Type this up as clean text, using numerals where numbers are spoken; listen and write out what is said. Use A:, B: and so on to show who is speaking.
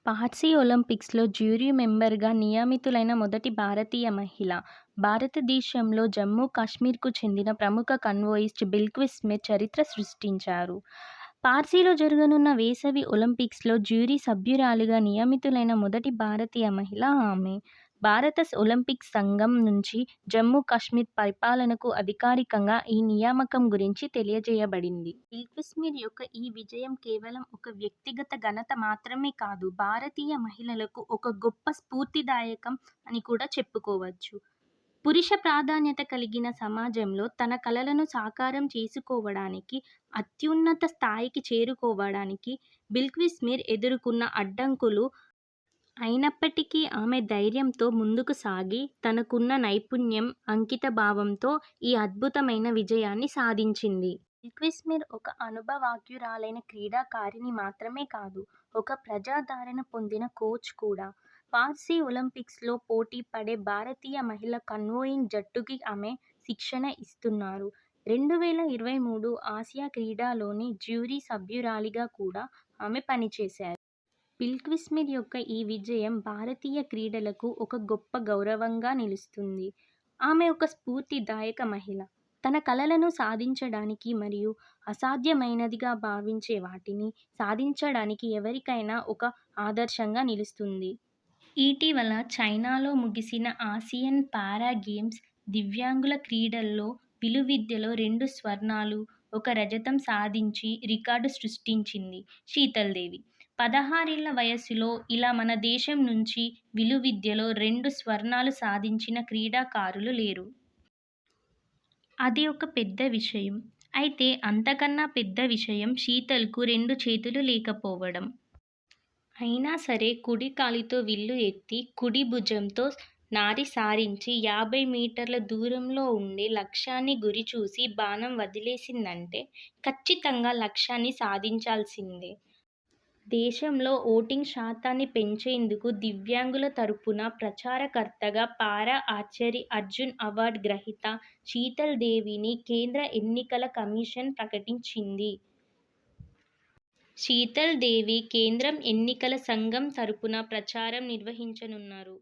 A: పార్సీ ఒలింపిక్స్‌లో జ్యూరీ మెంబర్‌గా నియమితులైన మొదటి భారతీయ మహిళ. భారతదేశంలో జమ్మూ కాశ్మీర్‌కు చెందిన ప్రముఖ కన్వోయిస్ట్ బిల్క్విస్ స్మిత్ చరిత్ర సృష్టించారు. పార్సీలో జరగనున్న వేసవి ఒలింపిక్స్‌లో జ్యూరీ సభ్యురాలిగా నియమితులైన మొదటి భారతీయ మహిళ ఆమె. భారత ఒలింపిక్ సంఘం నుంచి జమ్మూ కాశ్మీర్ పరిపాలనకు అధికారికంగా ఈ నియామకం గురించి తెలియజేయబడింది. బిల్క్విస్మిర్ యొక్క ఈ విజయం కేవలం ఒక వ్యక్తిగత ఘనత మాత్రమే కాదు, భారతీయ మహిళలకు ఒక గొప్ప స్ఫూర్తిదాయకం అని కూడా చెప్పుకోవచ్చు. పురుష ప్రాధాన్యత కలిగిన సమాజంలో తన కలలను సాకారం చేసుకోవడానికి, అత్యున్నత స్థాయికి చేరుకోవడానికి బిల్క్విస్మిర్ ఎదుర్కొన్న అడ్డంకులు అయినప్పటికీ ఆమె ధైర్యంతో ముందుకు సాగి, తనకున్న నైపుణ్యం, అంకితభావంతో ఈ అద్భుతమైన విజయాన్ని సాధించింది. బిల్క్విస్మిర్ ఒక అనుభవజ్ఞురాలైన క్రీడాకారిణి మాత్రమే కాదు, ఒక ప్రజాదరణ పొందిన కోచ్ కూడా. పార్సీ ఒలింపిక్స్‌లో పోటీ పడే భారతీయ మహిళా కన్వోయింగ్ జట్టుకి ఆమె శిక్షణ ఇస్తున్నారు. 2023 ఆసియా క్రీడల్లోని జ్యూరీ సభ్యురాలిగా కూడా ఆమె పనిచేశారు. బిల్క్విస్మిర్ యొక్క ఈ విజయం భారతీయ క్రీడలకు ఒక గొప్ప గౌరవంగా నిలుస్తుంది. ఆమె ఒక స్ఫూర్తిదాయక మహిళ. తన కలలను సాధించడానికి మరియు అసాధ్యమైనదిగా భావించే వాటిని సాధించడానికి ఎవరికైనా ఒక ఆదర్శంగా నిలుస్తుంది. ఇటీవల చైనాలో ముగిసిన ఆసియన్ పారా గేమ్స్ దివ్యాంగుల క్రీడల్లో విలువిద్యలో 2 స్వర్ణాలు, 1 రజతం సాధించి రికార్డు సృష్టించింది శీతల్ దేవి. 16 ఏళ్ల వయసులో ఇలా మన దేశం నుంచి విలువిద్యలో 2 స్వర్ణాలు సాధించిన క్రీడాకారులు లేరు. అది ఒక పెద్ద విషయం. అయితే అంతకన్నా పెద్ద విషయం శీతల్‌కు 2 చేతులు లేకపోవడం. అయినా సరే కుడి కాలితో విల్లు ఎత్తి, కుడి భుజంతో నారి సారించి 50 మీటర్ల దూరంలో ఉండే లక్ష్యాన్ని గురిచూసి బాణం వదిలేసిందంటే ఖచ్చితంగా లక్ష్యాన్ని సాధించాల్సిందే. దేశంలో ఓటింగ్ శాతాన్ని పెంచేందుకు దివ్యాంగుల తరపున ప్రచారకర్తగా పారా ఆర్చరీ అర్జున్ అవార్డు గ్రహీత శీతల్ దేవిని కేంద్ర ఎన్నికల కమిషన్ ప్రకటించింది. శీతల్ దేవి కేంద్ర ఎన్నికల సంఘం తరపున ప్రచారం నిర్వహించనున్నారు.